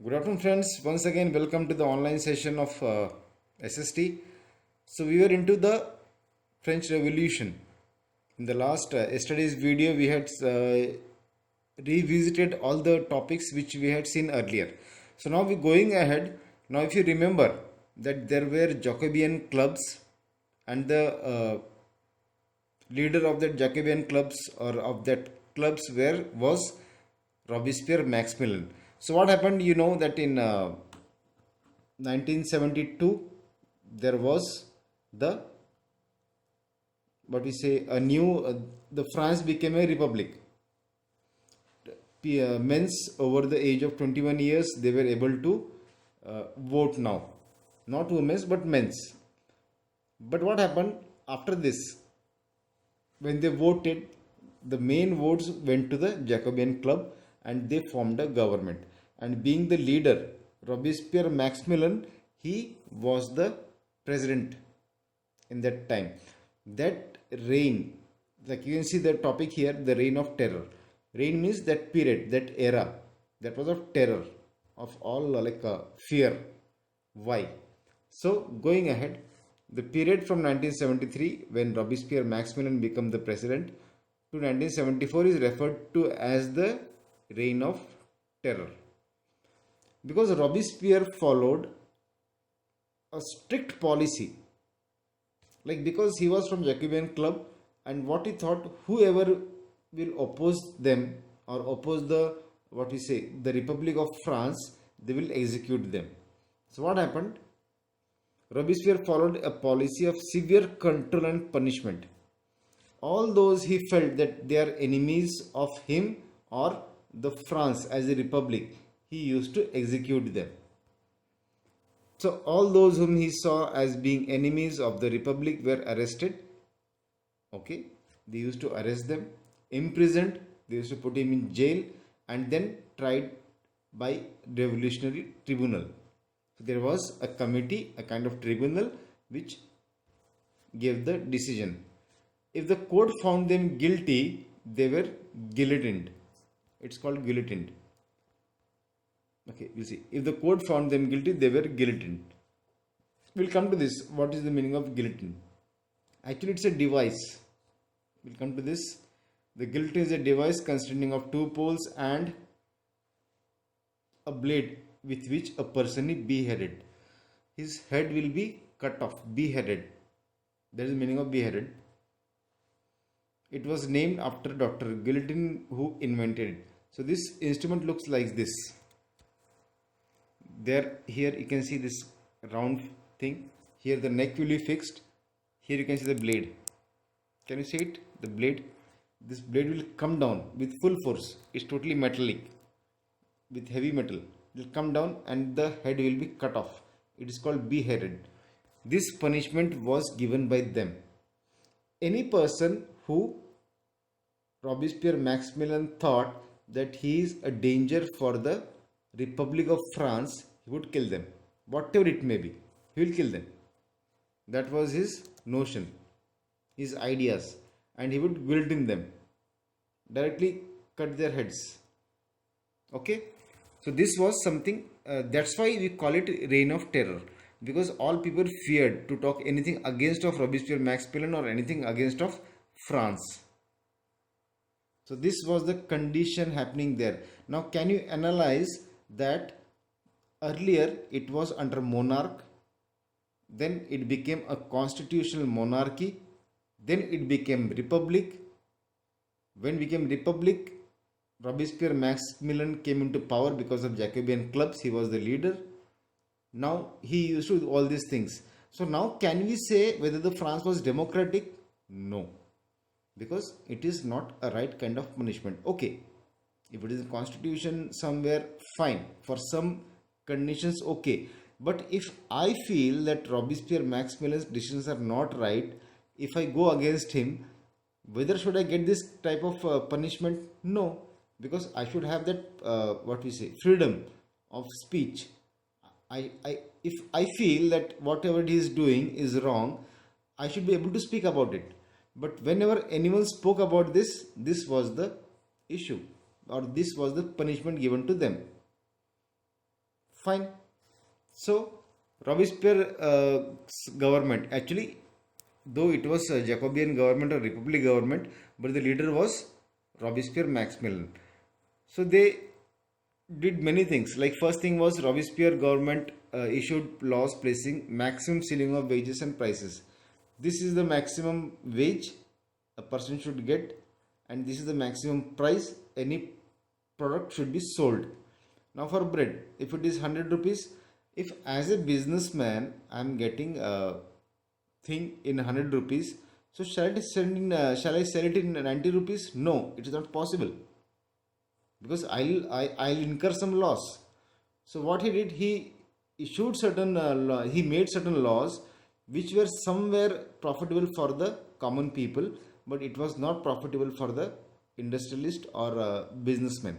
Good afternoon, friends. Once again, welcome to the online session of SST. So, we were into the French Revolution. In the last yesterday's video, we had revisited all the topics which we had seen earlier. So, now we're going ahead. Now, if you remember that there were Jacobean clubs, and the leader of that Jacobean clubs or of that clubs was Robespierre Maximilian. So what happened? You know that in 1972 there was the what we say a new the France became a republic. Men's over the age of 21 years they were able to vote now, not women's but men's. But what happened after this? When they voted, the main votes went to the Jacobean club and they formed a government. And being the leader, Robespierre Maximilian, he was the president in that time. That reign, like you can see the topic here, the reign of terror. Reign means that period, that era, that was of terror, of all fear. Why? So going ahead, the period from 1973 when Robespierre Maximilian became the president to 1974 is referred to as the reign of terror, because Robespierre followed a strict policy, like because he was from Jacobean club, and what he thought, whoever will oppose them or oppose the what we say the Republic of France, they will execute them. So what happened? Robespierre followed a policy of severe control and punishment. All those he felt that they are enemies of him or the France as a republic, he used to execute them. So all those whom he saw as being enemies of the republic were arrested. Okay, they used to arrest them, imprisoned, they used to put him in jail, and then tried by revolutionary tribunal. So there was a committee, a kind of tribunal, which gave the decision. If the court found them guilty, they were guillotined. It's called guillotined. Okay, you see, if the court found them guilty, they were guillotined. We'll come to this. What is the meaning of guillotine? Actually, it's a device. We'll come to this. The guillotine is a device consisting of two poles and a blade with which a person is beheaded. His head will be cut off, beheaded. That is the meaning of beheaded. It was named after Dr. Guillotine, who invented it. So this instrument looks like this. There, here you can see this round thing. Here the neck will be fixed. Here you can see the blade. Can you see it? The blade. This blade will come down with full force. It's totally metallic, with heavy metal. It will come down and the head will be cut off. It is called beheaded. This punishment was given by them. Any person who Robespierre Maximilian thought that he is a danger for the Republic of France, he would kill them. Whatever it may be, he will kill them. That was his notion, his ideas, and he would guillotine them, directly cut their heads. Okay, so this was something, that's why we call it reign of terror, because all people feared to talk anything against of Robespierre Maximilian or anything against of France. So this was the condition happening there. Now can you analyze that earlier it was under monarch, then it became a constitutional monarchy, then it became republic. When it became republic, Robespierre Maximilian came into power because of Jacobean clubs. He was the leader. Now he used to do all these things. So now can we say whether the France was democratic? No, because it is not a right kind of punishment. Okay, if it is a constitution somewhere, fine. For some conditions, okay. But if I feel that Robespierre Maximilian's decisions are not right, if I go against him, whether should I get this type of punishment? No, because I should have that what we say freedom of speech. If I feel that whatever he is doing is wrong, I should be able to speak about it. But whenever anyone spoke about this, this was the issue, or this was the punishment given to them. Fine. So Robespierre government, actually, though it was a Jacobean government or Republic government, but the leader was Robespierre Maximilian. So they did many things. Like, first thing was, Robespierre government issued laws placing maximum ceiling of wages and prices. This is the maximum wage a person should get, and this is the maximum price any product should be sold. Now for bread, if it is 100 rupees, if as a businessman I am getting a thing in 100 rupees, so shall I sell it in 90 rupees? No, it is not possible, because I'll incur some loss. So what he did, he issued certain he made certain laws which were somewhere profitable for the common people, but it was not profitable for the industrialist or businessman.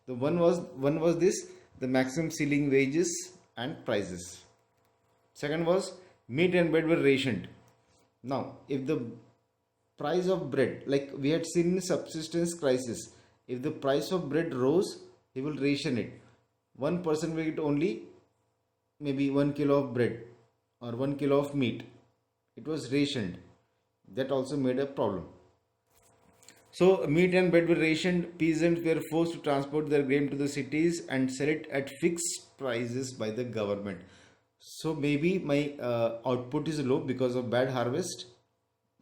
The one was this, the maximum ceiling wages and prices. Second was, meat and bread were rationed. Now if the price of bread, like we had seen in subsistence crisis, if the price of bread rose, he will ration it. One person will get only maybe 1 kilo of bread or 1 kilo of meat. It was rationed. That also made a problem. So meat and bread were rationed. Peasants were forced to transport their grain to the cities and sell it at fixed prices by the government. So maybe my output is low because of bad harvest,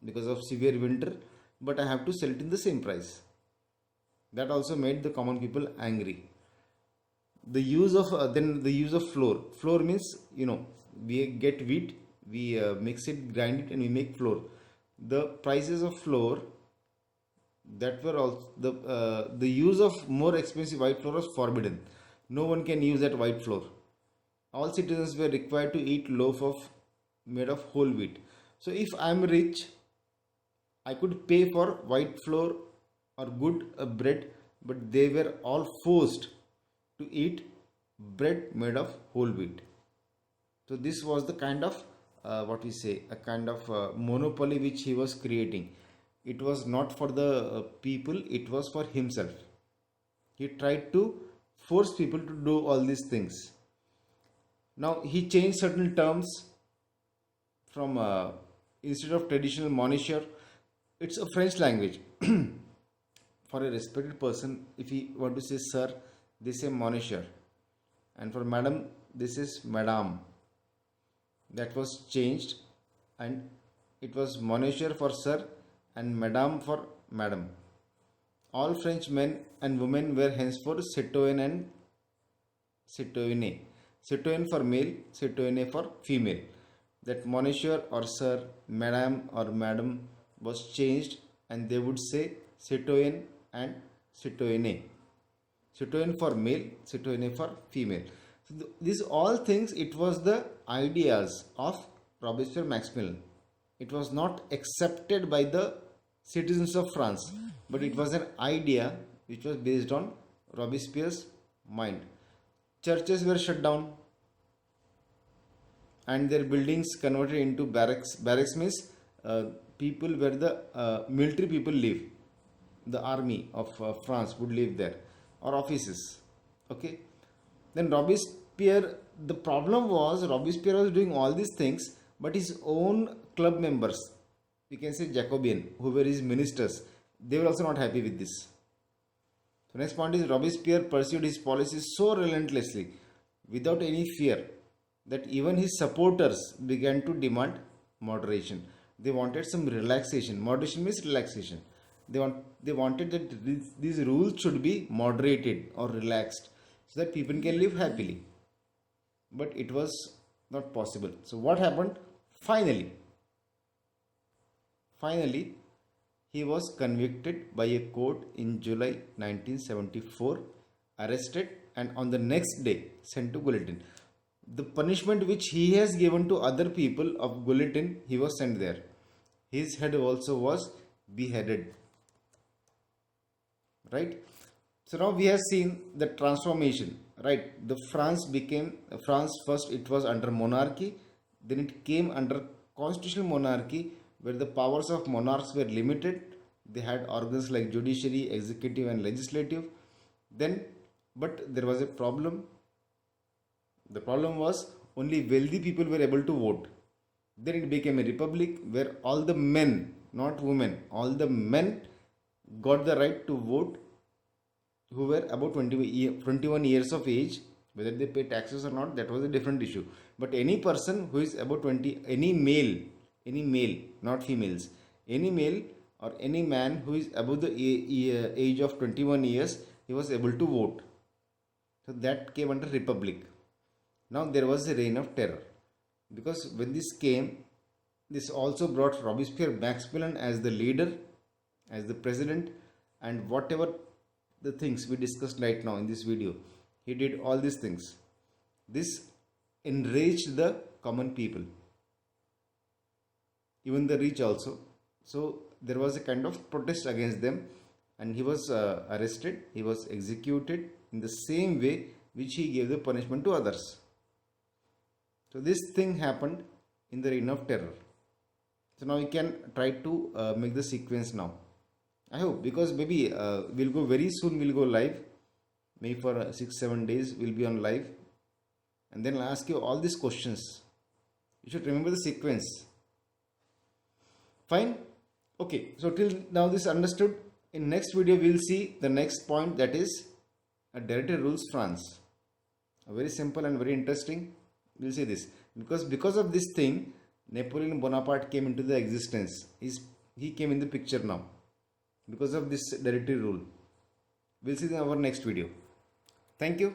because of severe winter, but I have to sell it in the same price. That also made the common people angry. The use of flour. Flour means, we get wheat, we mix it, grind it, and we make flour. The prices of flour, that were also the use of more expensive white flour was forbidden. No one can use that white flour. All citizens were required to eat loaf of made of whole wheat. So if I am rich, I could pay for white flour or good bread, but they were all forced to eat bread made of whole wheat. So this was the kind of a kind of monopoly which he was creating. It was not for the people, it was for himself. He tried to force people to do all these things. Now he changed certain terms from instead of traditional monsieur, it's a French language. For a respected person, if he want to say sir, they say monsieur, and for madam, this is madame. That was changed, and it was monsieur for sir and madame for madam. All French men and women were henceforth citoyen and citoyenne. Citoyen for male, citoyenne for female. That monsieur or sir, madame or madam was changed, and they would say citoyen and citoyenne. Citoyen for male, citoyenne for female. So these all things, it was the ideas of Robespierre Maximilian. It was not accepted by the citizens of France, but it was an idea which was based on Robespierre's mind. Churches were shut down and their buildings converted into barracks. Barracks means people where the military people live. The army of France would live there, or offices. Okay. Then Robespierre, the problem was Robespierre was doing all these things, but his own club members, we can say Jacobean, who were his ministers, they were also not happy with this. So next point is, Robespierre pursued his policies so relentlessly, without any fear, that even his supporters began to demand moderation. They wanted some relaxation. Moderation means relaxation. They wanted that these rules should be moderated or relaxed, so that people can live happily. But it was not possible. So what happened? Finally, he was convicted by a court in July 1974, arrested, and on the next day sent to guillotine. The punishment which he has given to other people of guillotine, he was sent there. His head also was beheaded. Right? So now we have seen the transformation. Right? The France first, it was under monarchy, then it came under constitutional monarchy, where the powers of monarchs were limited. They had organs like judiciary, executive, and legislative. Then, but there was a problem. The problem was only wealthy people were able to vote. Then it became a republic where all the men, not women, all the men got the right to vote who were about 21 years of age. Whether they pay taxes or not, that was a different issue. But any person who is about 20, any male, not females, any male or any man who is above the age of 21 years, he was able to vote. So that came under republic. Now there was a reign of terror, because when this came, this also brought Robespierre Maximilian as the leader, as the president, and whatever the things we discussed right now in this video, he did all these things. This enraged the common people, even the rich also. So there was a kind of protest against them, and he was arrested, he was executed in the same way which he gave the punishment to others. So this thing happened in the reign of terror. So now we can try to make the sequence now. I hope, because maybe we'll go very soon, we'll go live. Maybe for 6-7 days we'll be on live. And then I'll ask you all these questions. You should remember the sequence. Fine? Okay, so till now this understood. In next video we'll see the next point, that is a directory rules France. Very simple and very interesting. We'll see this. Because of this thing, Napoleon Bonaparte came into the existence. He came in the picture now, because of this directory rule. We'll see in our next video. Thank you.